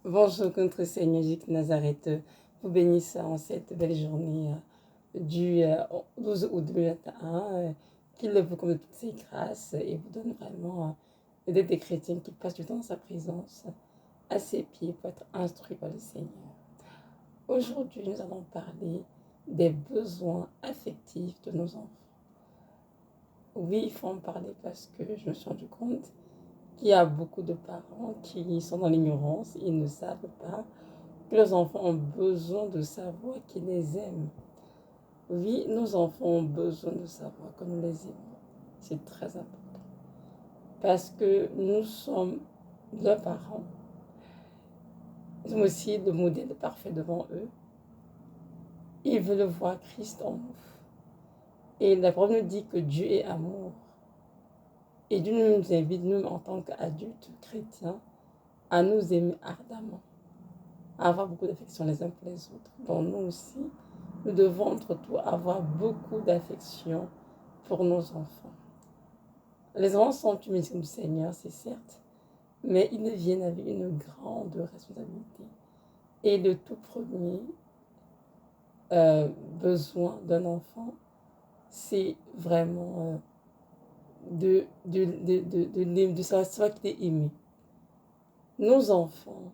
Bonjour, notre Seigneur Jésus de Nazareth, vous bénisse en cette belle journée du 12 août 2021, qu'il vous comble de toutes ses grâces et vous donne vraiment d'être des chrétiens qui passent du temps dans sa présence, à ses pieds pour être instruits par le Seigneur. Aujourd'hui, nous allons parler des besoins affectifs de nos enfants. Oui, il faut en parler parce que je me suis rendu compte qu'il y a beaucoup de parents qui sont dans l'ignorance, ils ne savent pas que leurs enfants ont besoin de savoir qu'ils les aiment. Oui, nos enfants ont besoin de savoir que nous les aimons. C'est très important. Parce que nous sommes leurs parents. Nous sommes aussi le modèle parfait devant eux. Ils veulent voir Christ en nous. Et la parole nous dit que Dieu est amour. Et Dieu nous invite, nous, en tant qu'adultes chrétiens, à nous aimer ardemment, à avoir beaucoup d'affection les uns pour les autres. Donc nous aussi, nous devons entre tout avoir beaucoup d'affection pour nos enfants. Les enfants sont une mission du Seigneur, c'est certes, mais ils viennent avec une grande responsabilité. Et le tout premier besoin d'un enfant, c'est vraiment de savoir qu'il est aimé. Nos enfants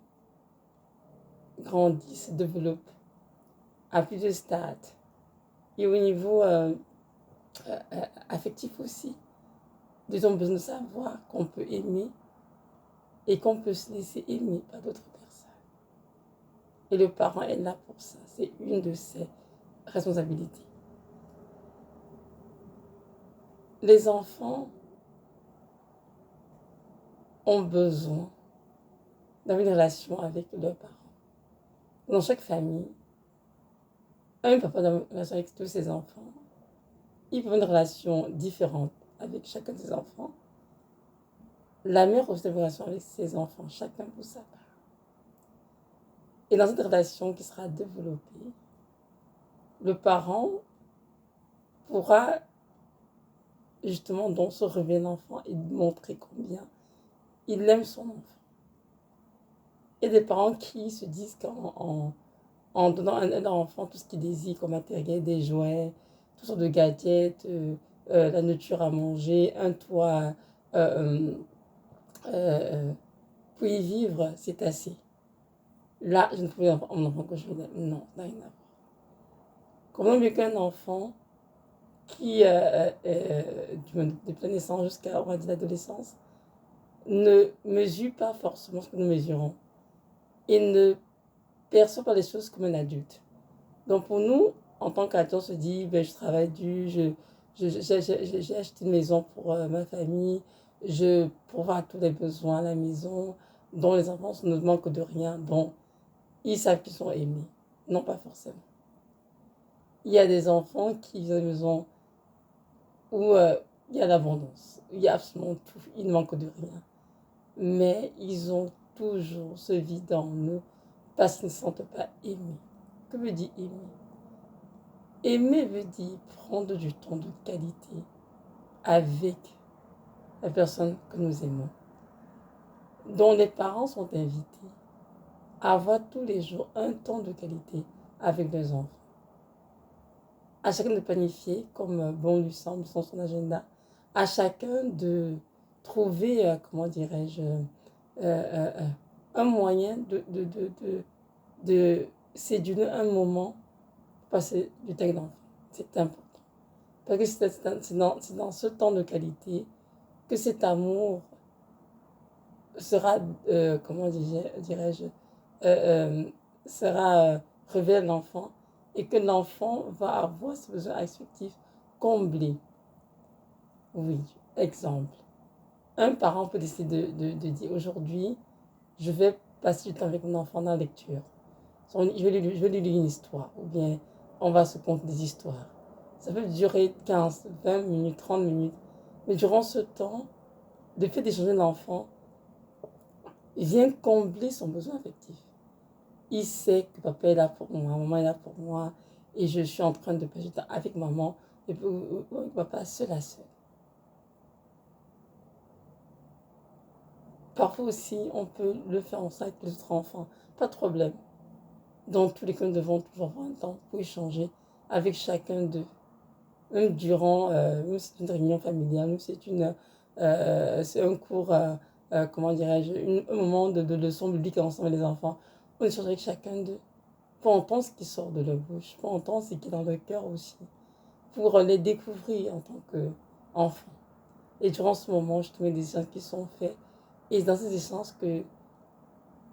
grandissent, se développent à plusieurs stades. Et au niveau affectif aussi. Ils ont besoin de savoir qu'on peut aimer et qu'on peut se laisser aimer par d'autres personnes. Et le parent est là pour ça. C'est une de ses responsabilités. Les enfants ont besoin d'avoir une relation avec leurs parents. Dans chaque famille, un papa a une relation avec tous ses enfants. Il peut avoir une relation différente avec chacun de ses enfants. La mère aussi a une relation avec ses enfants, chacun pour sa part. Et dans cette relation qui sera développée, le parent pourra justement donc se révéler l'enfant et montrer combien il aime son enfant. Il y a des parents qui se disent qu'en donnant à leur enfant tout ce qu'il désire comme matériel, des jouets, toutes sortes de gadgets, la nourriture à manger, un toit pour y vivre, c'est assez. Là, je ne pouvais avoir un enfant que je veux. Non, ça n'a rien à voir. Comment mieux qu'un enfant qui, depuis la naissance jusqu'à l'adolescence, ne mesure pas forcément ce que nous mesurons et ne perçoit pas les choses comme un adulte. Donc pour nous, en tant qu'adulte, on se dit, ben, je travaille dur, j'ai acheté une maison pour ma famille, je pourvois tous les besoins à la maison, dont les enfants ne manquent de rien, dont ils savent qu'ils sont aimés. Non, pas forcément. Il y a des enfants qui vivent dans une maison où il y a l'abondance, il y a absolument tout, ils ne manquent de rien. Mais ils ont toujours ce vide en eux parce qu'ils ne se sentent pas aimés. Que veut dire aimer? Aimer veut dire prendre du temps de qualité avec la personne que nous aimons, dont les parents sont invités à avoir tous les jours un temps de qualité avec leurs enfants. À chacun de planifier comme bon lui semble sur son agenda, à chacun de trouver, comment dirais-je, un moyen de séduire un moment pour passer du temps avec l'enfant. C'est important. Parce que c'est dans ce temps de qualité que cet amour sera, comment dirais-je, sera révélé à l'enfant et que l'enfant va avoir ses besoins affectifs comblés. Oui, exemple. Un parent peut décider de dire aujourd'hui, je vais passer du temps avec mon enfant dans la lecture. Je vais lui lire une histoire, ou bien on va se conter des histoires. Ça peut durer 15, 20 minutes, 30 minutes. Mais durant ce temps, le fait d'échanger l'enfant vient combler son besoin affectif. Il sait que papa est là pour moi, maman est là pour moi, et je suis en train de passer du temps avec maman, et avec papa seul à seul. parfois aussi, on peut le faire ensemble avec les autres enfants. Pas de problème. Dans tous les cas, nous devons toujours avoir un temps pour échanger avec chacun d'eux. Même durant, même si c'est une réunion familiale, même si c'est un cours, comment dirais-je, un moment de leçon biblique ensemble avec les enfants. On échange avec chacun d'eux pour entendre ce qui sort de leur bouche, pour entendre ce qui est dans leur cœur aussi, pour les découvrir en tant qu'enfants. Et durant ce moment, je trouve des échanges qui sont faits. Et c'est dans ces échanges que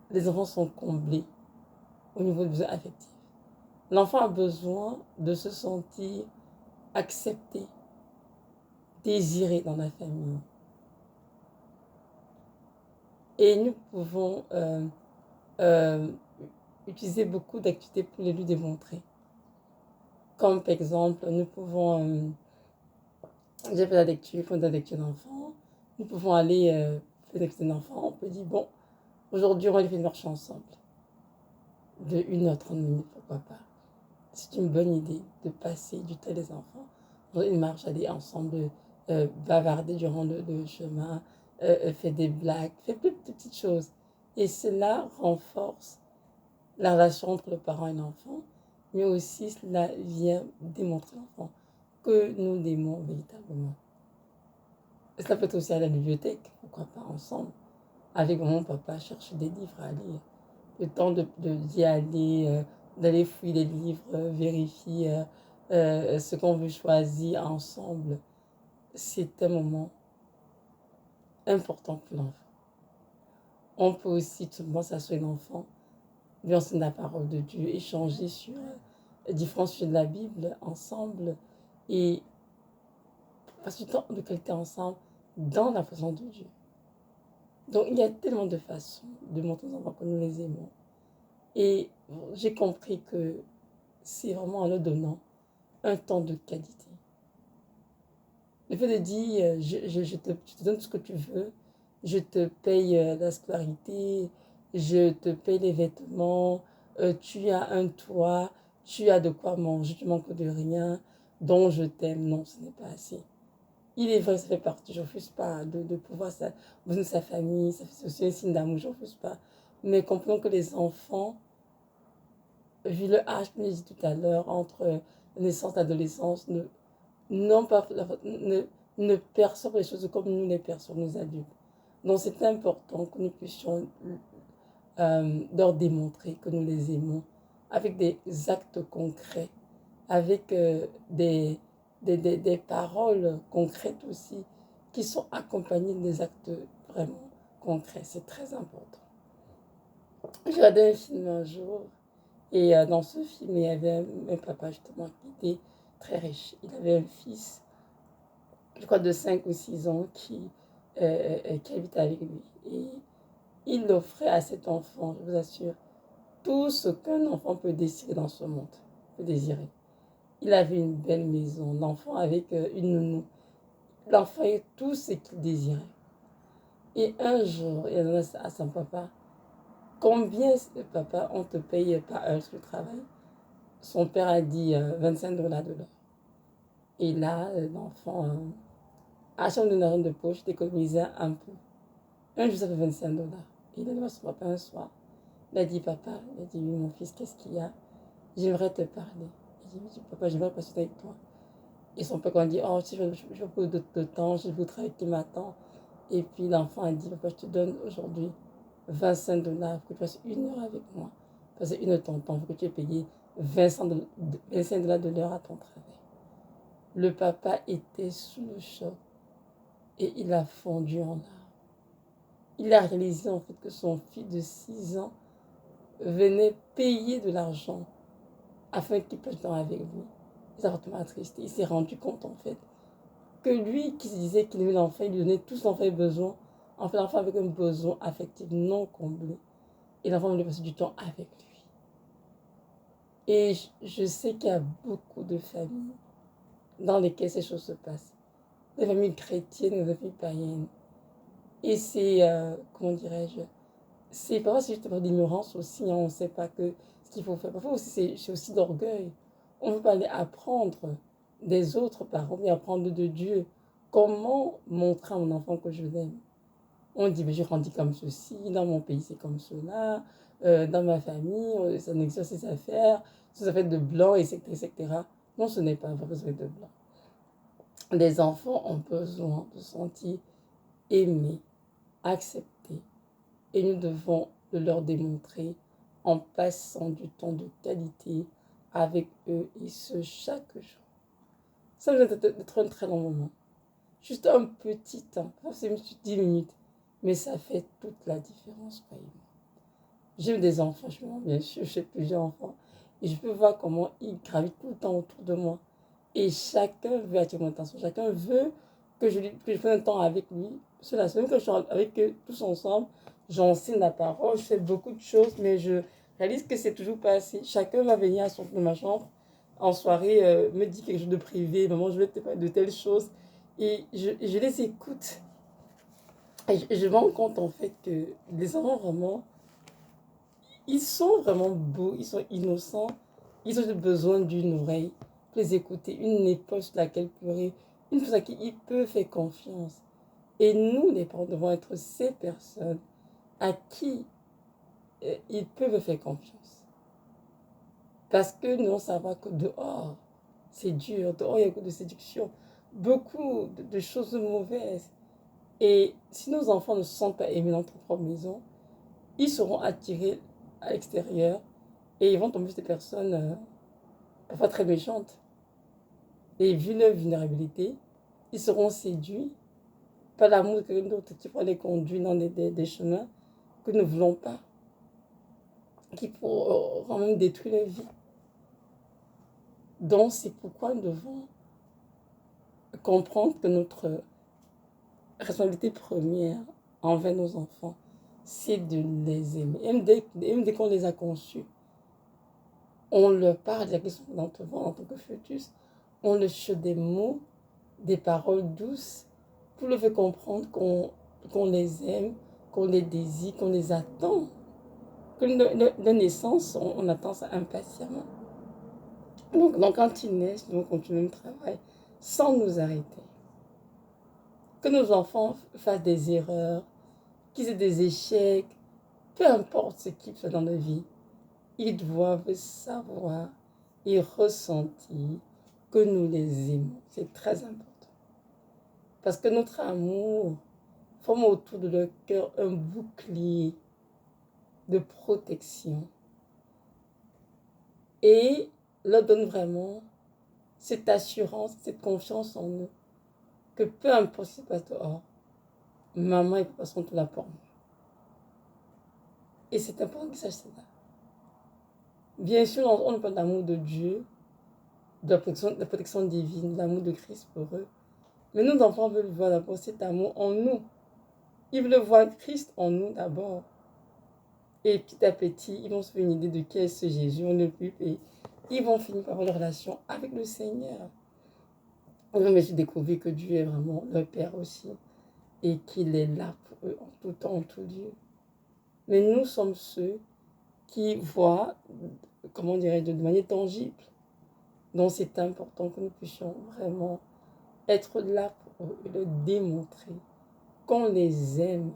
les enfants sont comblés au niveau des besoins affectifs. L'enfant a besoin de se sentir accepté, désiré dans la famille. Et nous pouvons utiliser beaucoup d'activités pour les lui démontrer. Comme par exemple, nous pouvons, j'ai fait la lecture, faire de la lecture d'enfant. Nous pouvons aller faire la lecture d'enfant. On peut dire, bon, aujourd'hui, on va aller faire une marche ensemble. De 1h30 minutes, pourquoi pas. C'est une bonne idée de passer du temps des enfants. Dans une marche, aller ensemble, bavarder durant le chemin, faire des blagues, faire plein de petites choses. Et cela renforce la relation entre le parent et l'enfant, mais aussi cela vient démontrer à l'enfant que nous l'aimons véritablement. Cela peut être aussi à la bibliothèque, pourquoi pas ensemble, avec mon papa, chercher des livres à lire. Le temps d'y aller, d'aller fouiller les livres, vérifier ce qu'on veut choisir ensemble. C'est un moment important pour l'enfant. On peut aussi tout simplement s'asseoir l'enfant, lui enseigner la parole de Dieu, échanger sur différents sujets de la Bible ensemble et passer du temps de qualité ensemble dans la présence de Dieu. Donc il y a tellement de façons de montrer aux enfants que nous les aimons. Et j'ai compris que c'est vraiment en leur donnant un temps de qualité. Le fait de dire, je te donne ce que tu veux, je te paye la scolarité, je te paye les vêtements, tu as un toit, tu as de quoi manger, tu manques de rien, donc je t'aime. Non, ce n'est pas assez. Il est vrai, ça fait partie, je ne refuse pas de pouvoir besoin de sa famille, ça fait aussi un signe d'amour, je ne refuse pas. Mais comprenons que les enfants, vu le âge que j'ai dit tout à l'heure, entre naissance et l'adolescence, ne perçoivent les choses comme nous les percevons, nous adultes. Donc c'est important que nous puissions leur démontrer que nous les aimons avec des actes concrets, avec des paroles concrètes aussi, qui sont accompagnées des actes vraiment concrets. C'est très important. J'ai regardé un film un jour, et dans ce film, il y avait un papa justement qui était très riche. Il avait un fils, je crois de 5 ou 6 ans, qui habite avec lui. Et il offrait à cet enfant, je vous assure, tout ce qu'un enfant peut désirer dans ce monde, peut désirer. Il avait une belle maison, l'enfant avec une nounou. L'enfant avait tout ce qu'il désirait. Et un jour, il a demandé à son papa, combien, papa, on te paye par heure sur le travail? Son père a dit $25 de l'heure. Et là, l'enfant a acheté une argent de poche, d'économiser un peu. Un jour, ça fait $25. Et il a demandé à son papa un soir. Il a dit, papa, il a dit, oui, mon fils, qu'est-ce qu'il y a? J'aimerais te parler. Il dit, oui, papa, j'aimerais passer avec toi. Et son père a dit, oh, si je veux beaucoup de temps, j'ai beaucoup de travail qui m'attend. Et puis l'enfant a dit, papa, je te donne aujourd'hui $25 pour que tu passes 1 heure avec moi. Passer 1 heure de ton temps, pour que tu aies payé $25 de l'heure à ton travail. Le papa était sous le choc et il a fondu en larmes. Il a réalisé en fait que son fils de 6 ans venait payer de l'argent afin qu'il passe du temps avec lui. Il a vraiment attristé. Il s'est rendu compte en fait que lui qui se disait qu'il aimait l'enfant, il lui donnait tout ce dont l'enfant avait besoin. En fait, l'enfant avait un besoin affectif non comblé. Et l'enfant voulait passer du temps avec lui. Et je sais qu'il y a beaucoup de familles dans lesquelles ces choses se passent. Des familles chrétiennes, des familles païennes. Et c'est, comment dirais-je, c'est parfois c'est juste d'ignorance aussi, hein, on ne sait pas ce qu'il faut faire. Parfois aussi c'est aussi d'orgueil. On ne veut pas aller apprendre des autres parents, mais apprendre de Dieu. Comment montrer à mon enfant que je l'aime? On dit, mais j'ai grandi comme ceci, dans mon pays c'est comme cela, dans ma famille, ça n'existe ces affaires, ces affaires de blanc, etc., etc. Non, ce n'est pas vrai, besoin de blanc. Les enfants ont besoin de se sentir aimés, acceptés, et nous devons le leur démontrer en passant du temps de qualité avec eux, et ce, chaque jour. Ça va être un très long moment. Juste un petit temps, c'est 10 minutes, mais ça fait toute la différence, croyez-moi. J'ai des enfants, bien sûr, j'ai plusieurs enfants, et je peux voir comment ils gravitent tout le temps autour de moi. Et chacun veut attirer mon attention, chacun veut que je prenne un temps avec lui. C'est la semaine que je suis avec eux tous ensemble, j'enseigne la parole, je fais beaucoup de choses, mais je réalise que c'est toujours pas assez. Chacun va venir dans ma chambre en soirée, me dit quelque chose de privé, maman, je vais te parler de telles choses. Et je les écoute. Et je me rends compte en fait que les enfants vraiment, ils sont vraiment beaux, ils sont innocents, ils ont besoin d'une oreille pour les écouter, une épaule sur laquelle pleurer, une personne à qui ils peuvent faire confiance. Et nous, les parents, devons être ces personnes à qui ils peuvent faire confiance. Parce que nous, on savoir que dehors, c'est dur, dehors, il y a beaucoup de séduction, beaucoup de choses mauvaises. Et si nos enfants ne se sentent pas aimés dans notre propre maison, ils seront attirés à l'extérieur et ils vont tomber sur des personnes parfois très méchantes. Et vu leur vulnérabilité, ils seront séduits par l'amour de quelqu'un d'autre qui pourra les conduire dans des chemins que nous ne voulons pas, qui pourront même détruire leur vie. Donc c'est pourquoi nous devons comprendre que notre responsabilité première envers nos enfants, c'est de les aimer. Même dès qu'on les a conçus, on leur parle de sont dans ton ventre en tant que fœtus, on leur chante des mots, des paroles douces pour leur faire comprendre qu'on les aime, qu'on les désire, qu'on les attend. Que de naissance, on attend ça impatiemment. Donc quand ils naissent, nous continuons le travail sans nous arrêter. Que nos enfants fassent des erreurs, qu'ils aient des échecs, peu importe ce qu'ils font dans la vie, ils doivent savoir et ressentir que nous les aimons. C'est très important. Parce que notre amour forme autour de leur cœur un bouclier de protection et leur donne vraiment cette assurance, cette confiance en eux, que peu importe ce qui se passe dehors, maman et papa sont tout là pour moi. Et c'est important qu'ils sachent ça. Bien sûr, on parle d'amour de Dieu, de la protection divine, de l'amour de Christ pour eux. Mais nos enfants veulent voir d'abord cet amour en nous. Ils veulent voir Christ en nous d'abord. Et petit à petit, ils vont se faire une idée de qui est ce Jésus, on le prie, et ils vont finir par avoir une relation avec le Seigneur. Mais j'ai découvert que Dieu est vraiment leur Père aussi, et qu'il est là pour eux en tout temps, en tout lieu. Mais nous sommes ceux qui voient, comment dirais-je, de manière tangible. Donc c'est important que nous puissions vraiment être là pour eux et leur démontrer qu'on les aime,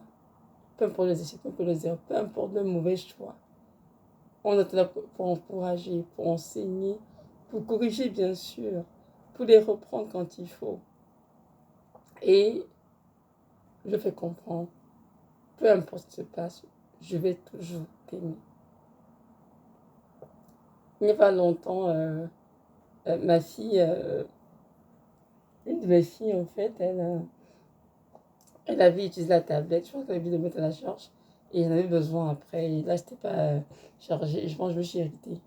peu importe les échecs, peu importe les erreurs, peu importe le mauvais choix. On est là pour encourager, pour enseigner, pour corriger bien sûr, pour les reprendre quand il faut. Et je fais comprendre, peu importe ce qui se passe, je vais toujours t'aimer. Il n'y a pas longtemps, ma fille, une de mes filles en fait, elle avait utilisé la tablette, je pense qu'elle avait oublié de mettre à la charge. Et j'en avais besoin après. Et là, je n'étais pas chargée. Je pense que je me suis irritée.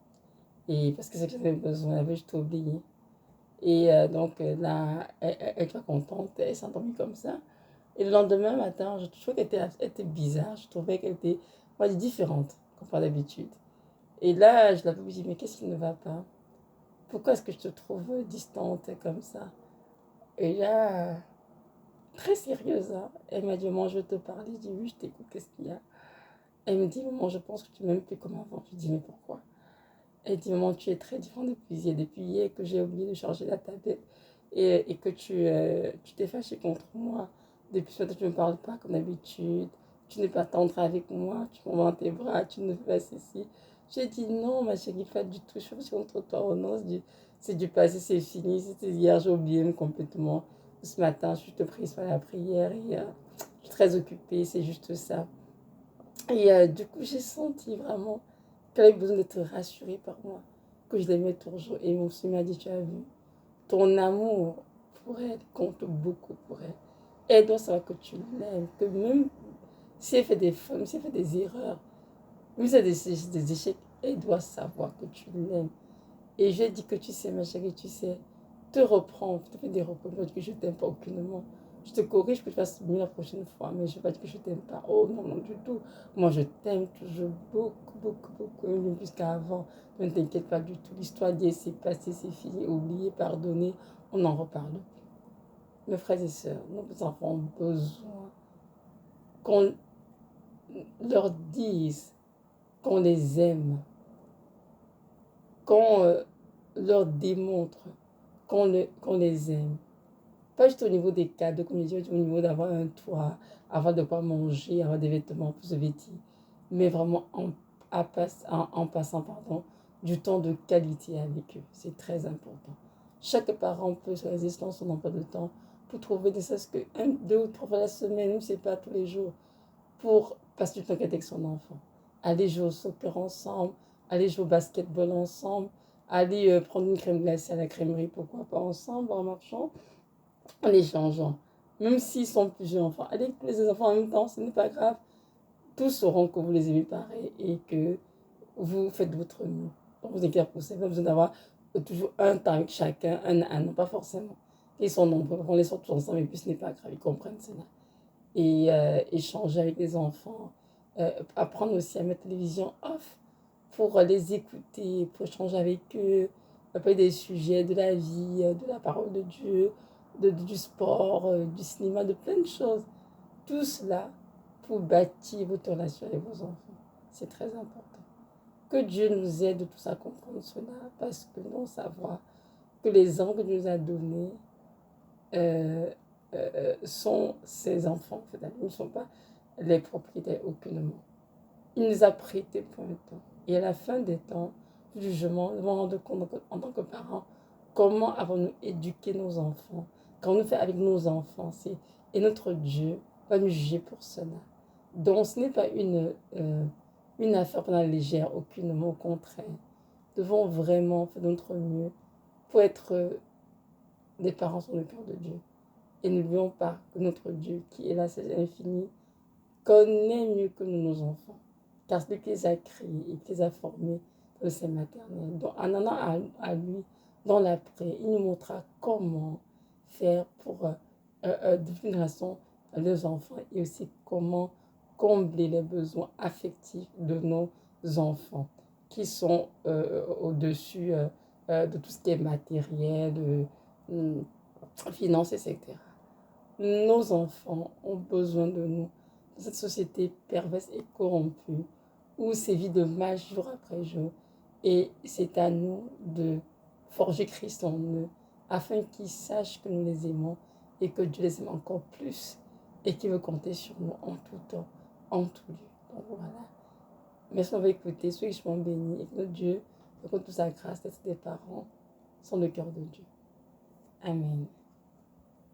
Et parce que c'est que j'avais besoin, elle avait juste oublié. Et donc là, elle était pas contente, elle s'est endormie comme ça. Et le lendemain matin, je trouvais qu'elle était bizarre, je trouvais qu'elle était différente comparé d'habitude. Et là, je l'avais dit, mais qu'est-ce qui ne va pas? Pourquoi est-ce que je te trouve distante comme ça? Et là, très sérieuse, hein, elle m'a dit, maman, je veux te parler. Je dis, oui, je t'écoute, qu'est-ce qu'il y a? Elle me dit, maman, je pense que tu m'aimes plus comme avant. Je dis, mais pourquoi? Elle dit, maman, tu es très différente depuis hier que j'ai oublié de charger la tablette et que tu t'es fâchée contre moi Depuis ce matin, tu ne me parles pas comme d'habitude. Tu n'es pas tendre avec moi. Tu m'envoies dans tes bras. Tu ne fais pas ceci. J'ai dit non, ma chérie, pas du tout. Je suis contre toi. Oh non, c'est du passé, c'est fini. C'était hier, j'ai oublié complètement. Ce matin, je te prie sur la prière et je suis très occupée. C'est juste ça. Et du coup, j'ai senti vraiment qu'elle avait besoin d'être rassurée par moi, que je l'aimais toujours. Et mon fils m'a dit, tu as vu, ton amour pour elle compte beaucoup pour elle. Elle doit savoir que tu l'aimes, que même si elle fait des fautes, si elle fait des erreurs, même si elle a des échecs, elle doit savoir que tu l'aimes. Et je lui ai dit que tu sais, ma chérie, tu sais, te reprends, te fais des reproches que je t'aime pas aucunement. Je te corrige que tu fasses mieux la prochaine fois, mais je ne vais pas dire que je t'aime pas. Oh non, non, du tout. Moi, je t'aime toujours beaucoup, beaucoup, beaucoup, même plus qu'avant. Ne t'inquiète pas du tout. L'histoire d'hier, c'est passé, c'est fini, oublié, pardonné. On en reparle. Mes frères et sœurs, nos enfants ont besoin qu'on leur dise qu'on les aime, qu'on leur démontre qu'on les aime. Pas juste au niveau des cadeaux, comme je dis, au niveau d'avoir un toit, avoir de quoi manger, avoir des vêtements pour se vêtir, mais vraiment en passant du temps de qualité avec eux. C'est très important. Chaque parent peut choisir son emploi de temps pour trouver ne serait-ce que 2 ou 3 fois la semaine, même si ce n'est pas tous les jours, pour passer du temps avec son enfant. Aller jouer au soccer ensemble, aller jouer au basketball ensemble, aller prendre une crème glacée à la crèmerie, pourquoi pas ensemble, en marchant, en échangeant. Même s'ils sont plusieurs enfants, allez avec tous les enfants en même temps, ce n'est pas grave. Tous sauront que vous les aimez pareil et que vous faites votre mieux. Donc vous inquiétez pour ça, pas besoin d'avoir toujours un temps avec chacun, un an, pas forcément. Ils sont nombreux, on les sort tous ensemble et puis ce n'est pas grave, ils comprennent cela. Et échanger avec les enfants, apprendre aussi à mettre la télévision off pour les écouter, pour échanger avec eux, parler des sujets de la vie, de la parole de Dieu, du sport, du cinéma, de plein de choses. Tout cela pour bâtir votre relation avec vos enfants. C'est très important. Que Dieu nous aide tous à comprendre cela, parce que nous devons savoir que les ans que Dieu nous a donnés euh, sont ses enfants. En fait, ils ne sont pas les propriétaires aucunement. Il nous a prêté pour un temps. Et à la fin des temps, du jugement, nous devons rendre compte en tant que parents comment avons-nous éduqué nos enfants. Quand on nous fait avec nos enfants, et notre Dieu va nous juger pour cela. Donc ce n'est pas une affaire pendant la légère, aucunement, au contraire. Nous devons vraiment faire notre mieux pour être des parents sur le cœur de Dieu. Et n'oublions pas que notre Dieu, qui est là, c'est infini, connaît mieux que nous nos enfants. Car celui qui les a créés et qui les a formés dans le sein maternel. Donc, en allant à lui dans l'après, il nous montrera comment faire pour définir une relation à nos enfants et aussi comment combler les besoins affectifs de nos enfants qui sont au-dessus de tout ce qui est matériel, de finances, etc. Nos enfants ont besoin de nous. Dans cette société perverse et corrompue, où c'est vie de mal jour après jour, et c'est à nous de forger Christ en eux, afin qu'ils sachent que nous les aimons et que Dieu les aime encore plus et qu'il veut compter sur nous en tout temps, en tout lieu. Donc voilà. Merci d'avoir écouté, soyez richement bénis et que notre Dieu, que toute sa grâce d'être des parents, sont le cœur de Dieu. Amen.